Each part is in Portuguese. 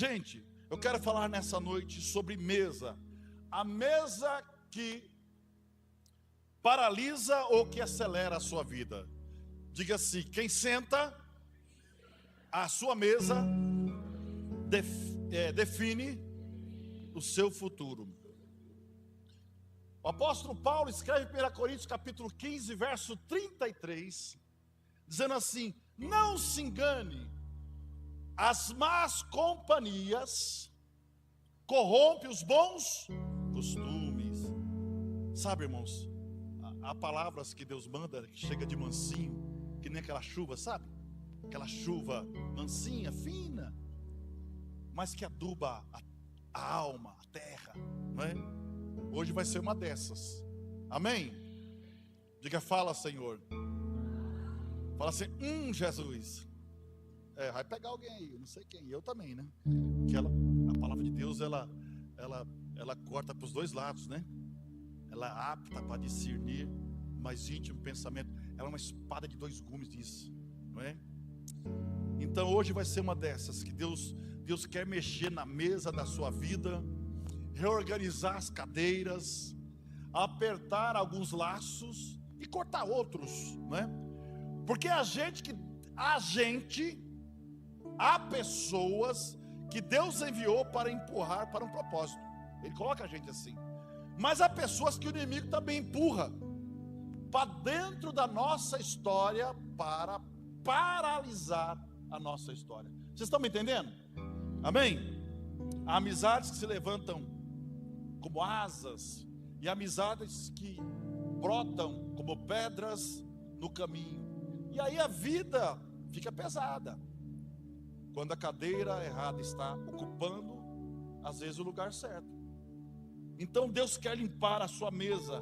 Gente, eu quero falar nessa noite sobre mesa. A mesa que paralisa ou que acelera a sua vida. Diga assim: quem senta à sua mesa define o seu futuro. O apóstolo Paulo escreve em 1 Coríntios capítulo 15, verso 33, dizendo assim: não se engane, as más companhias corrompem os bons costumes. Sabe, irmãos, há palavras que Deus manda que chega de mansinho, que nem aquela chuva, sabe? Aquela chuva mansinha, fina, mas que aduba a alma, a terra, não é? Hoje vai ser uma dessas. Amém? Diga: fala, Senhor. Fala assim: Jesus. Vai pegar alguém aí, não sei quem, eu também, né? Porque a palavra de Deus, ela corta para os dois lados, né? Ela é apta para discernir mais íntimo pensamento. Ela é uma espada de dois gumes, diz, não é? Então hoje vai ser uma dessas, que Deus quer mexer na mesa da sua vida, reorganizar as cadeiras, apertar alguns laços e cortar outros, né? Porque há pessoas que Deus enviou para empurrar para um propósito. Ele coloca a gente assim. Mas há pessoas que o inimigo também empurra para dentro da nossa história para paralisar a nossa história. Vocês estão me entendendo? Amém? Há amizades que se levantam como asas e amizades que brotam como pedras no caminho. E aí a vida fica pesada quando a cadeira errada está ocupando, às vezes, o lugar certo. Então Deus quer limpar a sua mesa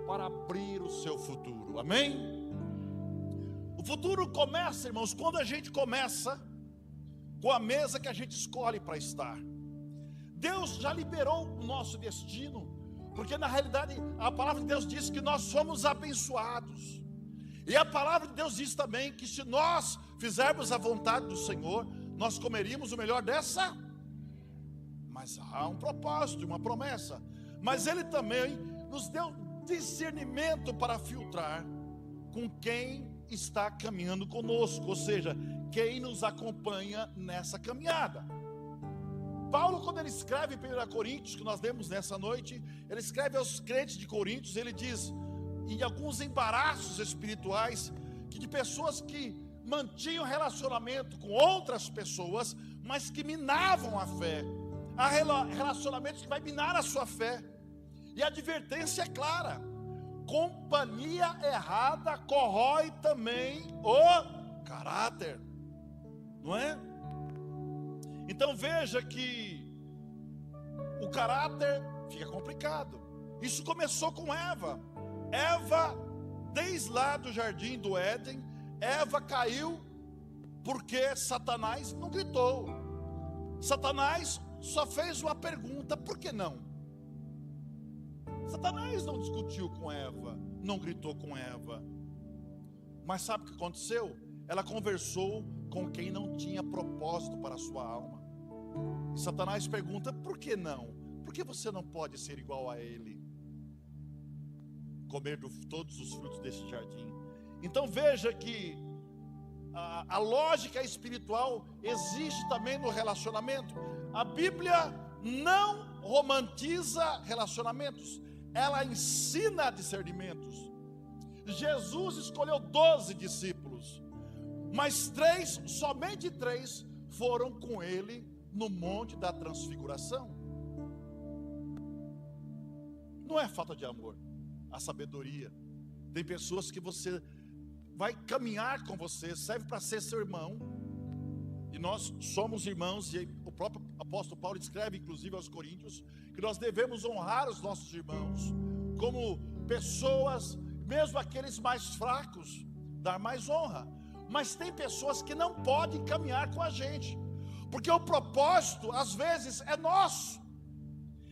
para abrir o seu futuro. Amém? O futuro começa, irmãos, quando a gente começa com a mesa que a gente escolhe para estar. Deus já liberou o nosso destino, porque na realidade a palavra de Deus diz que nós somos abençoados. E a palavra de Deus diz também que se nós fizermos a vontade do Senhor, nós comeríamos o melhor dessa. Mas há um propósito, uma promessa. Mas Ele também nos deu discernimento para filtrar com quem está caminhando conosco, ou seja, quem nos acompanha nessa caminhada. Paulo, quando ele escreve em 1 Coríntios, que nós lemos nessa noite, ele escreve aos crentes de Coríntios, ele diz, em alguns embaraços espirituais, que de pessoas que mantinham relacionamento com outras pessoas, mas que minavam a fé. Há relacionamentos que vai minar a sua fé. E a advertência é clara: companhia errada corrói também o caráter, não é? Então veja que o caráter fica complicado. Isso começou com Eva. Desde lá do jardim do Éden, Eva caiu porque Satanás não gritou. Satanás só fez uma pergunta: por que não? Satanás não discutiu com Eva, não gritou com Eva. Mas sabe o que aconteceu? Ela conversou com quem não tinha propósito para a sua alma. E Satanás pergunta: por que não? Por que você não pode ser igual a ele? Comer todos os frutos deste jardim. Então veja que a lógica espiritual existe também no relacionamento. A Bíblia não romantiza relacionamentos, ela ensina discernimentos. Jesus escolheu 12 discípulos, mas somente 3 foram com ele no Monte da Transfiguração. Não é falta de amor, a sabedoria. Tem pessoas que você vai caminhar com você, serve para ser seu irmão, e nós somos irmãos. E o próprio apóstolo Paulo escreve inclusive aos Coríntios que nós devemos honrar os nossos irmãos como pessoas, mesmo aqueles mais fracos, dar mais honra. Mas tem pessoas que não podem caminhar com a gente, porque o propósito às vezes é nosso,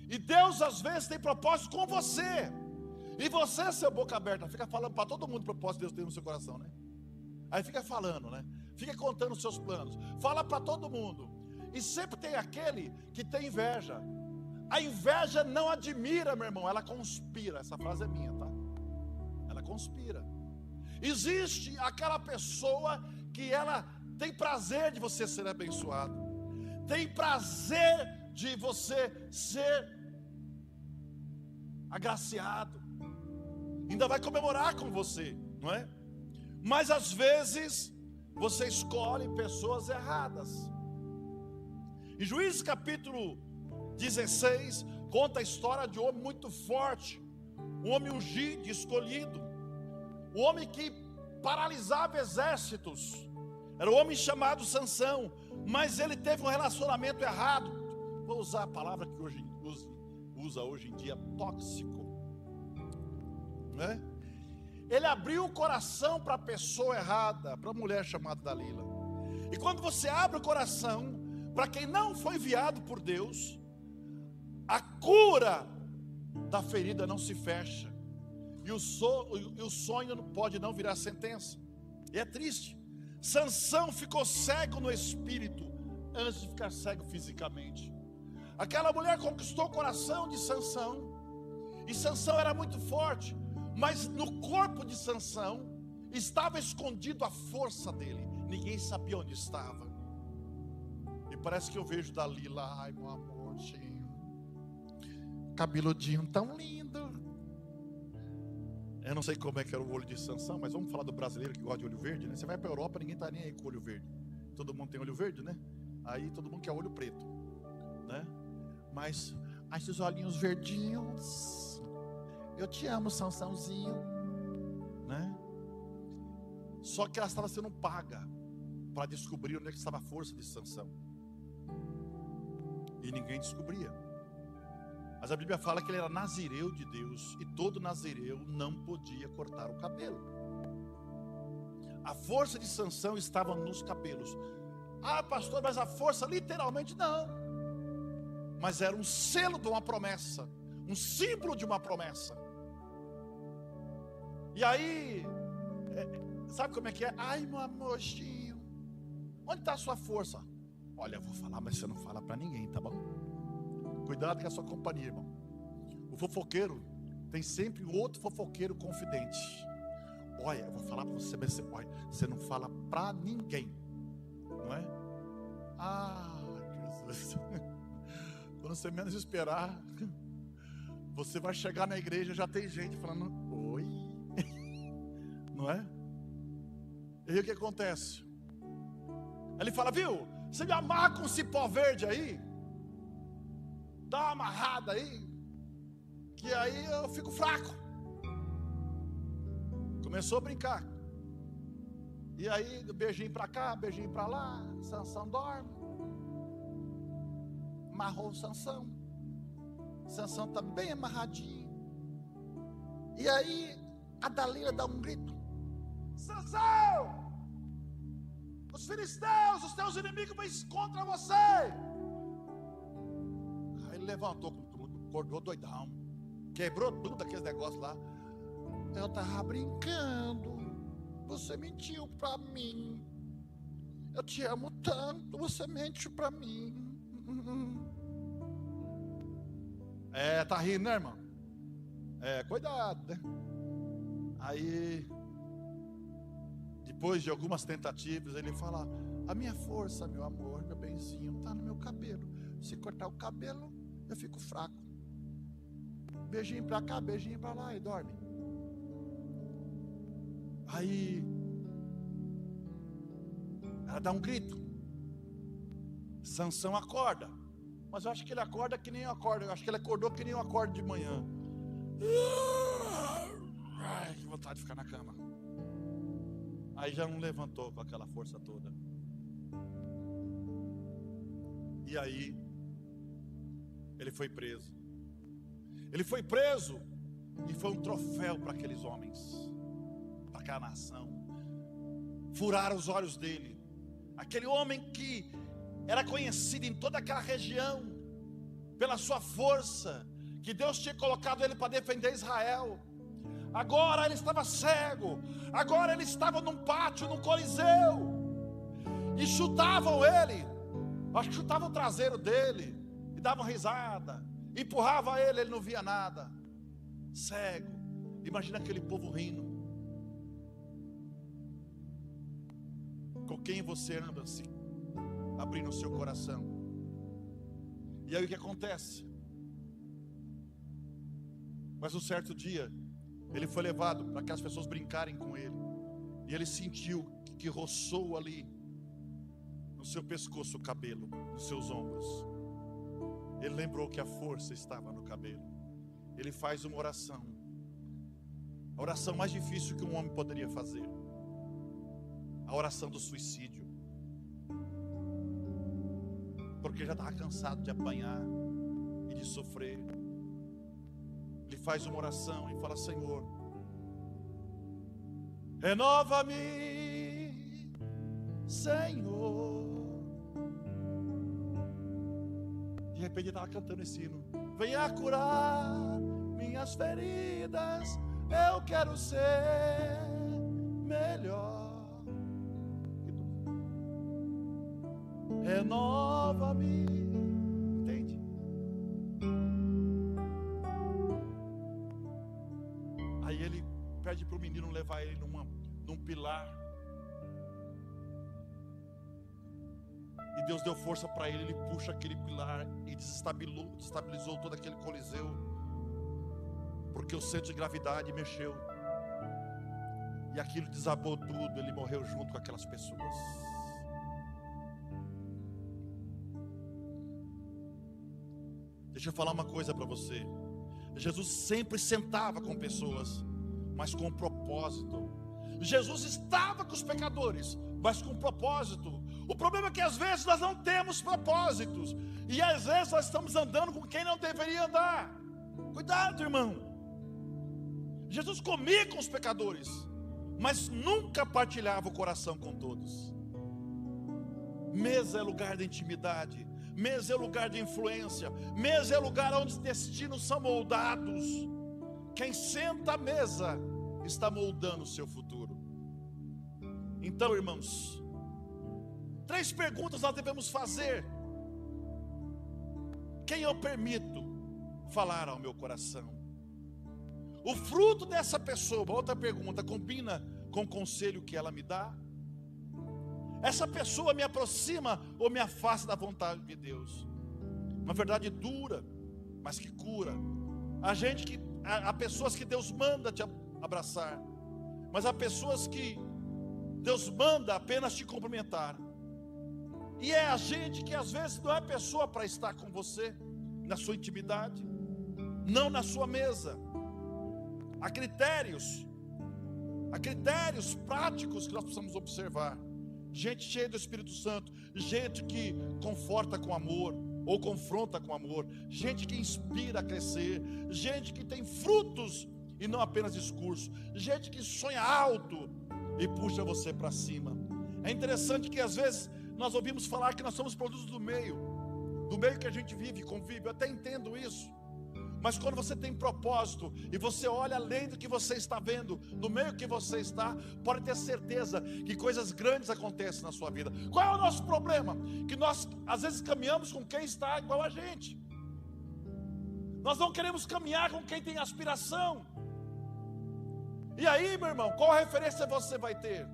e Deus às vezes tem propósito com você. E você, seu boca aberta, fica falando para todo mundo o propósito que Deus tem no seu coração, né? Aí fica falando, né? Fica contando os seus planos, fala para todo mundo. E sempre tem aquele que tem inveja. A inveja não admira, meu irmão, ela conspira. Essa frase é minha, tá? Ela conspira. Existe aquela pessoa que ela tem prazer de você ser abençoado, tem prazer de você ser agraciado, ainda vai comemorar com você, não é? Mas às vezes você escolhe pessoas erradas. Em Juízes capítulo 16 conta a história de um homem muito forte, um homem ungido, escolhido, um homem que paralisava exércitos. Era um homem chamado Sansão, mas ele teve um relacionamento errado. Vou usar a palavra que hoje usa hoje em dia, tóxico, né? Ele abriu o coração para a pessoa errada, para a mulher chamada Dalila. E quando você abre o coração para quem não foi enviado por Deus, a cura da ferida não se fecha, e o sonho pode não virar sentença. E é triste. Sansão ficou cego no espírito antes de ficar cego fisicamente. Aquela mulher conquistou o coração de Sansão, e Sansão era muito forte, mas no corpo de Sansão estava escondido a força dele. Ninguém sabia onde estava. E parece que eu vejo Dalila, ai meu amorzinho, cabeludinho tão lindo. Eu não sei como é que era o olho de Sansão, mas vamos falar do brasileiro que gosta de olho verde, né? Você vai para a Europa, ninguém está nem aí com olho verde. Todo mundo tem olho verde, né? Aí todo mundo quer olho preto, né? Mas esses olhinhos verdinhos, eu te amo, Sansãozinho, né? Só que ela estava sendo paga para descobrir onde é que estava a força de Sansão, e ninguém descobria. Mas a Bíblia fala que ele era nazireu de Deus, e todo nazireu não podia cortar o cabelo. A força de Sansão estava nos cabelos. Ah, pastor, mas a força literalmente não. Mas era um selo de uma promessa, um símbolo de uma promessa. E aí, sabe como é que é? Ai, meu amorzinho, onde está a sua força? Olha, eu vou falar, mas você não fala para ninguém, tá bom? Cuidado com a sua companhia, irmão. O fofoqueiro tem sempre outro fofoqueiro confidente. Olha, eu vou falar para você, mas você não fala para ninguém, não é? Ah, Jesus. Quando você menos esperar, você vai chegar na igreja, já tem gente falando oi, não é? E aí o que acontece? Ele fala, viu, você me amarra com cipó verde aí, dá uma amarrada aí, que aí eu fico fraco. Começou a brincar. E aí, beijinho pra cá, beijinho pra lá, Sansão dorme. Amarrou o Sansão. Sansão está bem amarradinho. E aí, a Dalila dá um grito: Sansão! Os filisteus, os teus inimigos vêm contra você. Aí ele levantou com tudo, acordou doidão, quebrou tudo aqueles negócios lá. Eu estava brincando, você mentiu para mim. Eu te amo tanto, você mente para mim. Tá rindo, né, irmão? Cuidado, né? Aí, depois de algumas tentativas, ele fala: a minha força, meu amor, meu benzinho, está no meu cabelo. Se cortar o cabelo, eu fico fraco. Beijinho pra cá, beijinho pra lá, e dorme. Aí, ela dá um grito. Sansão acorda. Mas eu acho que ele acorda que nem eu acordo. Eu acho que ele acordou que nem eu acordo de manhã. Ai, que vontade de ficar na cama. Aí já não levantou com aquela força toda. E aí, ele foi preso. Ele foi preso e foi um troféu para aqueles homens, para aquela nação. Furaram os olhos dele. Aquele homem que era conhecido em toda aquela região pela sua força, que Deus tinha colocado ele para defender Israel. Agora ele estava cego. Agora ele estava num pátio, num coliseu, e chutavam ele. Acho que chutava o traseiro dele e dava uma risada, empurrava ele, ele não via nada. Cego. Imagina aquele povo rindo. Com quem você anda assim, abrindo o seu coração. E aí o que acontece? Mas um certo dia, ele foi levado para que as pessoas brincarem com ele. E ele sentiu que roçou ali no seu pescoço o cabelo, nos seus ombros. Ele lembrou que a força estava no cabelo. Ele faz uma oração. A oração mais difícil que um homem poderia fazer. A oração do suicídio. Porque já estava cansado de apanhar e de sofrer. Ele faz uma oração e fala: Senhor, renova-me, Senhor. De repente ele estava cantando esse hino: venha curar minhas feridas, eu quero ser melhor. Renova-me, entende? Aí ele pede para o menino levar ele num pilar. E Deus deu força para ele, ele puxa aquele pilar e desestabilizou todo aquele coliseu. Porque o centro de gravidade mexeu. E aquilo desabou tudo, ele morreu junto com aquelas pessoas. Deixa eu falar uma coisa para você. Jesus sempre sentava com pessoas, mas com um propósito. Jesus estava com os pecadores, mas com um propósito. O problema é que às vezes nós não temos propósitos. E às vezes nós estamos andando com quem não deveria andar. Cuidado, irmão. Jesus comia com os pecadores, mas nunca partilhava o coração com todos. Mesa é lugar de intimidade. Mesa é lugar de influência. Mesa é lugar onde os destinos são moldados. Quem senta à mesa está moldando o seu futuro. Então, irmãos, 3 perguntas nós devemos fazer. Quem eu permito falar ao meu coração? O fruto dessa pessoa, outra pergunta, combina com o conselho que ela me dá? Essa pessoa me aproxima ou me afasta da vontade de Deus? Uma verdade dura, mas que cura. Há pessoas que Deus manda te abraçar, mas há pessoas que Deus manda apenas te cumprimentar. E é a gente que às vezes não é pessoa para estar com você na sua intimidade, não na sua mesa. Há critérios práticos que nós precisamos observar. Gente cheia do Espírito Santo, gente que conforta com amor ou confronta com amor, gente que inspira a crescer, gente que tem frutos e não apenas discurso, gente que sonha alto e puxa você para cima. É interessante que às vezes nós ouvimos falar que nós somos produtos do meio que a gente vive, convive. Eu até entendo isso. Mas quando você tem propósito e você olha além do que você está vendo, no meio que você está, pode ter certeza que coisas grandes acontecem na sua vida. Qual é o nosso problema? Que nós às vezes caminhamos com quem está igual a gente. Nós não queremos caminhar com quem tem aspiração. E aí, meu irmão, qual referência você vai ter?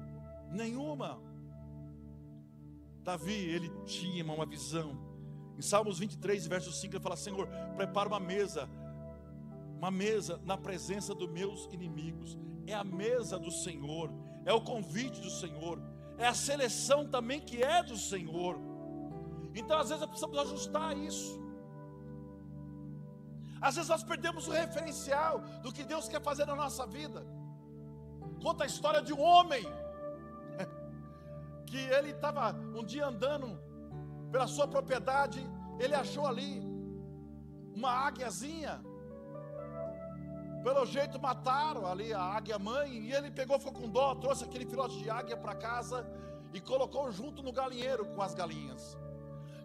Nenhuma. Davi, ele tinha uma visão. Em Salmos 23, verso 5, ele fala: Senhor, prepara uma mesa na presença dos meus inimigos. É a mesa do Senhor, é o convite do Senhor, é a seleção também que é do Senhor. Então às vezes nós precisamos ajustar isso. Às vezes nós perdemos o referencial do que Deus quer fazer na nossa vida. Conta a história de um homem que ele estava um dia andando pela sua propriedade, ele achou ali uma águiazinha. Pelo jeito mataram ali a águia mãe, e ele pegou, ficou com dó, trouxe aquele filhote de águia para casa e colocou junto no galinheiro com as galinhas.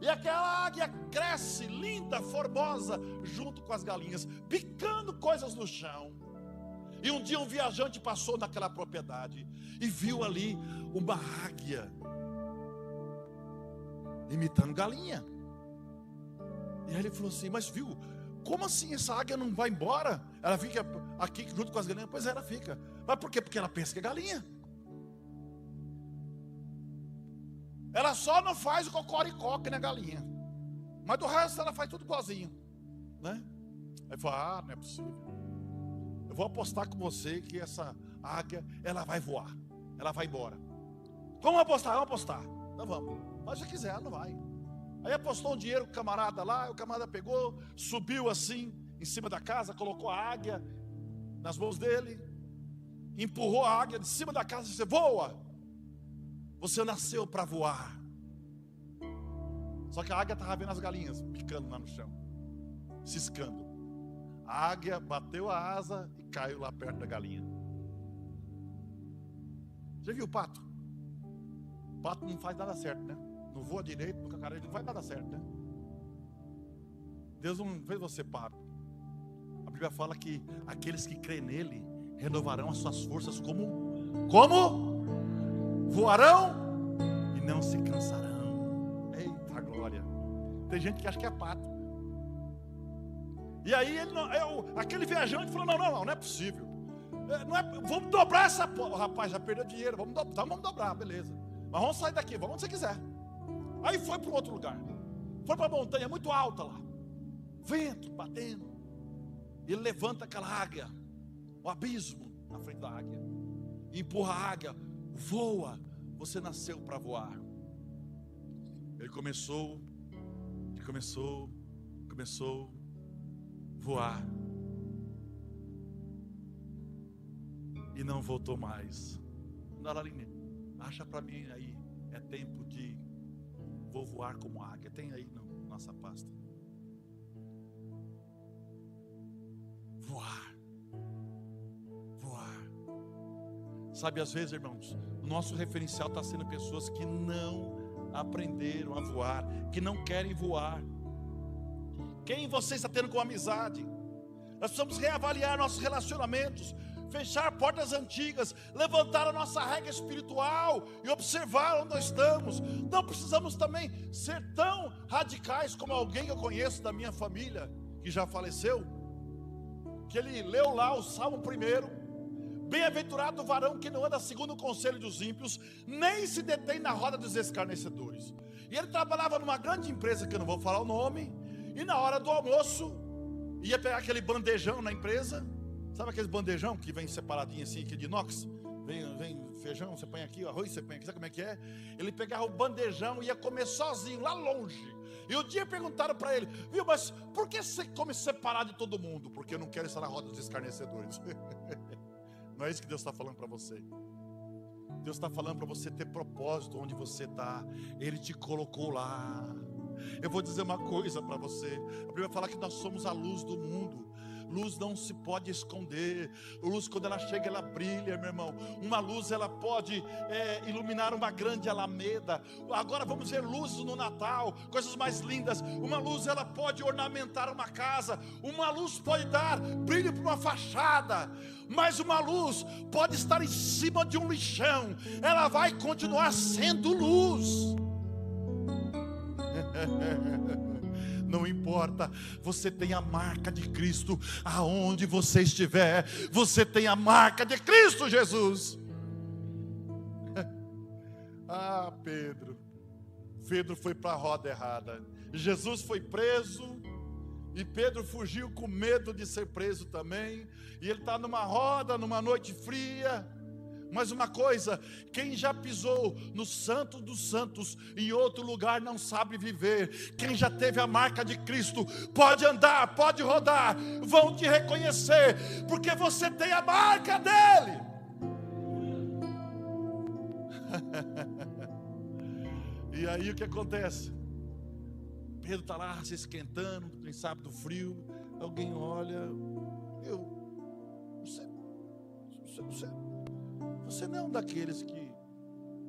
E aquela águia cresce, linda, formosa, junto com as galinhas, picando coisas no chão. E um dia um viajante passou naquela propriedade e viu ali uma águia imitando galinha. E aí ele falou assim, mas viu, como assim essa águia não vai embora? Ela fica aqui junto com as galinhas? Pois é, ela fica. Mas por quê? Porque ela pensa que é galinha. Ela só não faz o cocoricó que nem a galinha. Mas do resto ela faz tudo igualzinho, né? Aí falou, não é possível. Eu vou apostar com você que essa águia, ela vai voar. Ela vai embora. Vamos apostar, vamos apostar. Então vamos. Mas se quiser, ela não vai. Aí apostou um dinheiro com o camarada lá, o camarada pegou, subiu assim, em cima da casa, colocou a águia nas mãos dele, empurrou a águia de cima da casa e disse, voa! Você nasceu para voar. Só que a águia estava vendo as galinhas picando lá no chão, ciscando. A águia bateu a asa e caiu lá perto da galinha. Já viu o pato? O pato não faz nada certo, né? Não voa direito, no cacarejo, não faz nada certo, né? Deus não fez você pato. A Bíblia fala que aqueles que creem nele renovarão as suas forças como voarão e não se cansarão. Eita glória. Tem gente que acha que é pato. E aí ele não, aquele viajante falou, não é possível. Vamos dobrar essa porra. Rapaz, já perdeu dinheiro, vamos dobrar, beleza. Mas vamos sair daqui, vamos onde você quiser. Aí foi para um outro lugar. Foi para a montanha muito alta lá. Vento batendo. Ele levanta aquela águia, o abismo na frente da águia. E empurra a águia. Voa. Você nasceu para voar. Ele começou a voar. E não voltou mais. Naraline, acha para mim aí. É tempo de vou voar como águia. Tem aí na nossa pasta. Voar. Sabe, às vezes, irmãos, o nosso referencial está sendo pessoas que não aprenderam a voar, que não querem voar. Quem você está tendo com amizade? Nós precisamos reavaliar nossos relacionamentos, fechar portas antigas, levantar a nossa regra espiritual e observar onde nós estamos. Não precisamos também ser tão radicais como alguém que eu conheço da minha família, que já faleceu, que ele leu lá o Salmo 1. Bem-aventurado o varão que não anda segundo o conselho dos ímpios, nem se detém na roda dos escarnecedores. E ele trabalhava numa grande empresa, que eu não vou falar o nome, e na hora do almoço, ia pegar aquele bandejão na empresa. Sabe aqueles bandejão que vem separadinho assim, que é de inox? Vem feijão, você põe aqui, arroz, você põe aqui, sabe como é que é? Ele pegava o bandejão e ia comer sozinho, lá longe. E um dia perguntaram para ele, viu, mas por que você come separado de todo mundo? Porque eu não quero estar na roda dos escarnecedores. Não é isso que Deus está falando para você. Deus está falando para você ter propósito onde você está. Ele te colocou lá. Eu vou dizer uma coisa para você. A Bíblia fala que nós somos a luz do mundo. Luz não se pode esconder. Luz, quando ela chega, ela brilha, meu irmão. Uma luz, ela pode iluminar uma grande alameda. Agora vamos ver luzes no Natal, coisas mais lindas. Uma luz, ela pode ornamentar uma casa. Uma luz pode dar brilho para uma fachada. Mas uma luz pode estar em cima de um lixão. Ela vai continuar sendo luz. Não importa, você tem a marca de Cristo. Aonde você estiver, você tem a marca de Cristo Jesus. Pedro foi para a roda errada. Jesus foi preso e Pedro fugiu com medo de ser preso também. E ele está numa roda, numa noite fria. Mas uma coisa, quem já pisou no Santo dos Santos em outro lugar não sabe viver. Quem já teve a marca de Cristo pode andar, pode rodar, vão te reconhecer, porque você tem a marca dele. E aí o que acontece? Pedro está lá se esquentando, quem sabe do frio. Alguém olha, você não é um daqueles que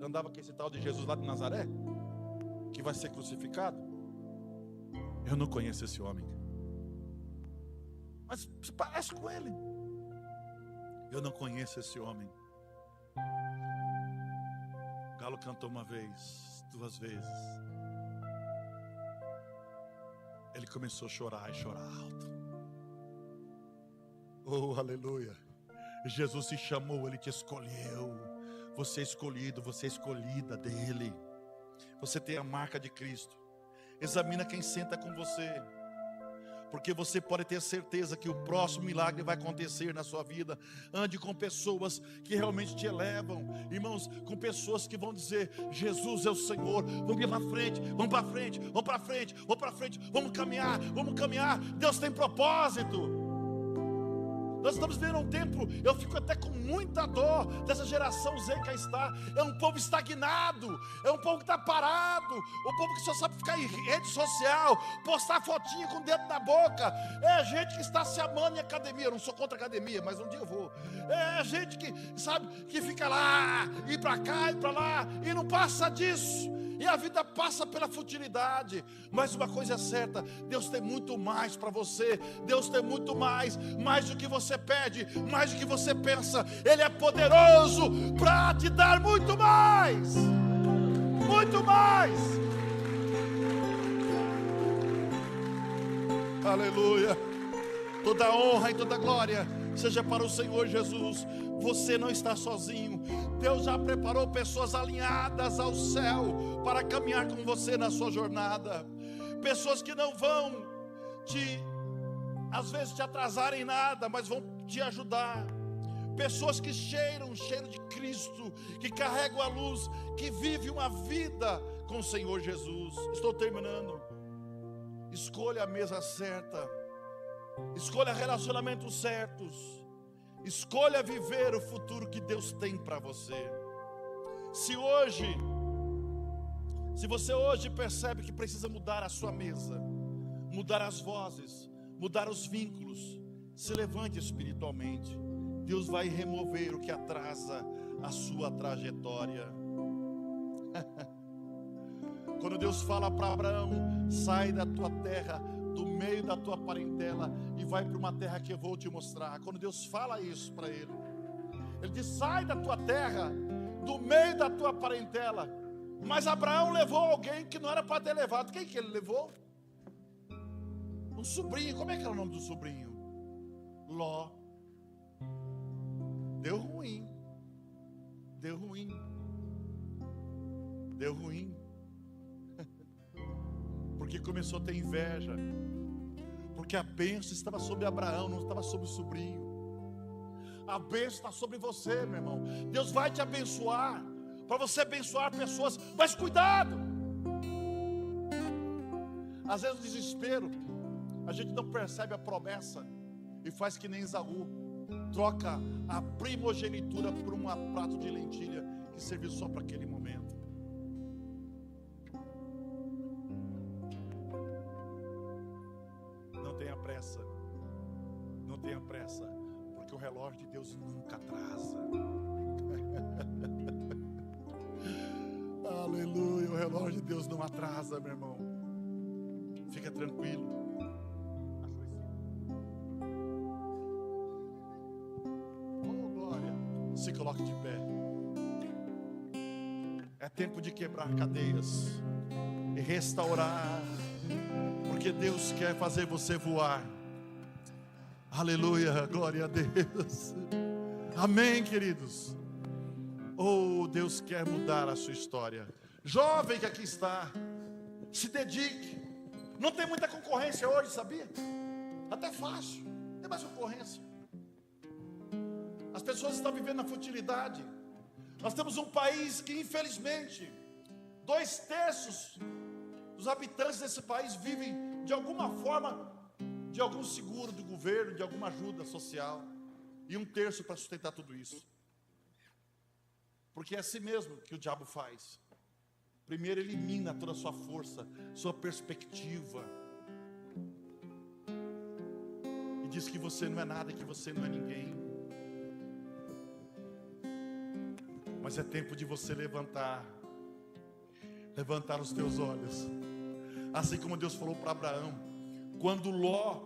andava com esse tal de Jesus lá de Nazaré, que vai ser crucificado? Eu não conheço esse homem, mas se parece com ele. Eu não conheço esse homem. O galo cantou uma vez, 2 vezes. Ele começou a chorar e chorar alto. Oh, aleluia. Jesus te chamou, Ele te escolheu. Você é escolhido, você é escolhida dEle. Você tem a marca de Cristo. Examina quem senta com você, porque você pode ter certeza que o próximo milagre vai acontecer na sua vida. Ande com pessoas que realmente te elevam, irmãos, com pessoas que vão dizer: Jesus é o Senhor. Vamos ir para frente, vamos para frente, vamos para frente, vamos para frente, vamos caminhar, vamos caminhar. Deus tem propósito. Nós estamos vivendo um tempo, eu fico até com muita dor dessa geração Z que aí está. É um povo estagnado, é um povo que está parado, um povo que só sabe ficar em rede social, postar fotinho com o dedo na boca. É gente que está se amando em academia. Eu não sou contra academia, mas um dia eu vou. É gente que, sabe, que fica lá, ir para cá, ir para lá, e não passa disso. E a vida passa pela futilidade. Mas uma coisa é certa: Deus tem muito mais para você. Deus tem muito mais do que você pede, mais do que você pensa. Ele é poderoso para te dar muito mais. Muito mais. Aleluia. Toda honra e toda glória seja para o Senhor Jesus. Você não está sozinho. Deus já preparou pessoas alinhadas ao céu para caminhar com você na sua jornada. Pessoas que não vão às vezes te atrasar em nada, mas vão te ajudar. Pessoas que cheiram o cheiro de Cristo, que carregam a luz, que vivem uma vida com o Senhor Jesus. Estou terminando. Escolha a mesa certa. Escolha relacionamentos certos. Escolha viver o futuro que Deus tem para você. Se você hoje percebe que precisa mudar a sua mesa, mudar as vozes, mudar os vínculos, se levante espiritualmente. Deus vai remover o que atrasa a sua trajetória. Quando Deus fala para Abraão: sai da tua terra, do meio da tua parentela, e vai para uma terra que eu vou te mostrar. Quando Deus fala isso para ele, Ele diz: sai da tua terra, do meio da tua parentela. Mas Abraão levou alguém que não era para ter levado. Quem que ele levou? Um sobrinho. Como é que era o nome do sobrinho? Ló. Deu ruim. Deu ruim. Deu ruim. Porque começou a ter inveja. Porque a bênção estava sobre Abraão, não estava sobre o sobrinho. A bênção está sobre você, meu irmão. Deus vai te abençoar, para você abençoar pessoas. Mas cuidado. Às vezes no desespero, a gente não percebe a promessa e faz que nem Esaú. Troca a primogenitura por um prato de lentilha que serviu só para aquele momento. Não tenha pressa. Não tenha pressa, porque o relógio de Deus nunca atrasa. Aleluia, o relógio de Deus não atrasa, meu irmão. Fica tranquilo. Oh, glória. Se coloque de pé. É tempo de quebrar cadeias e restaurar, porque Deus quer fazer você voar. Aleluia, glória a Deus. Amém, queridos. Oh, Deus quer mudar a sua história. Jovem que aqui está, se dedique. Não tem muita concorrência hoje, sabia? Até fácil, não tem mais concorrência. As pessoas estão vivendo na futilidade. Nós temos um país que, infelizmente, 2/3 dos habitantes desse país vivem de alguma forma, de algum seguro do governo, de alguma ajuda social, e 1/3 para sustentar tudo isso. Porque é assim mesmo que o diabo faz. Primeiro elimina toda a sua força, sua perspectiva, e diz que você não é nada, que você não é ninguém. Mas é tempo de você levantar os teus olhos, assim como Deus falou para Abraão. Quando Ló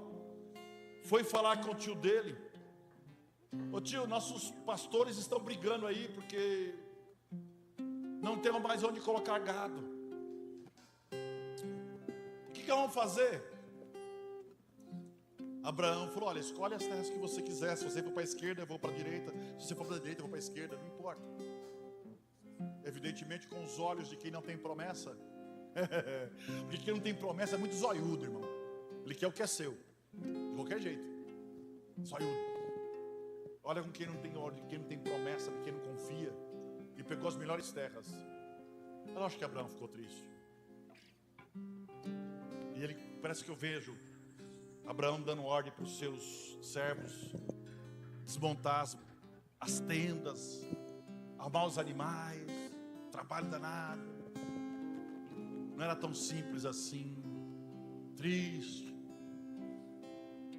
foi falar com o tio dele: ô tio, nossos pastores estão brigando aí, porque não temos mais onde colocar gado. O que vamos fazer? Abraão falou: olha, escolhe as terras que você quiser. Se você for para a esquerda, eu vou para a direita. Se você for para a direita, eu vou para a esquerda. Não importa. Evidentemente com os olhos de quem não tem promessa. Porque quem não tem promessa é muito zoiudo, irmão. Ele quer o que é seu, de qualquer jeito. Zoiudo. Olha com quem não tem ordem, quem não tem promessa, quem não confia. E pegou as melhores terras. Eu acho que Abraão ficou triste. E ele, parece que eu vejo Abraão dando ordem para os seus servos desmontar as tendas, armar os animais, trabalho danado. Não era tão simples assim, triste.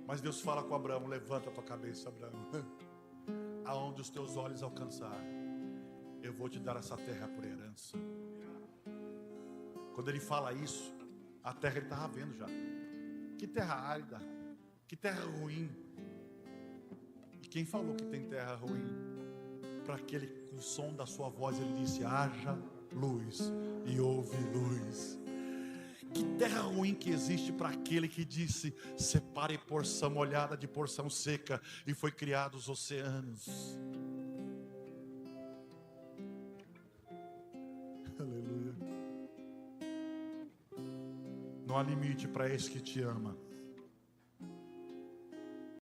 Mas Deus fala com Abraão: levanta a tua cabeça, Abraão. Aonde os teus olhos alcançarem, eu vou te dar essa terra por herança. Quando ele fala isso, a terra ele estava vendo já. Que terra árida, que terra ruim. E quem falou que tem terra ruim? Para aquele que o som da sua voz ele disse: haja luz, e houve luz. Que terra ruim que existe para aquele que disse: separe porção molhada de porção seca, e foi criado os oceanos. Aleluia. Não há limite para esse que te ama.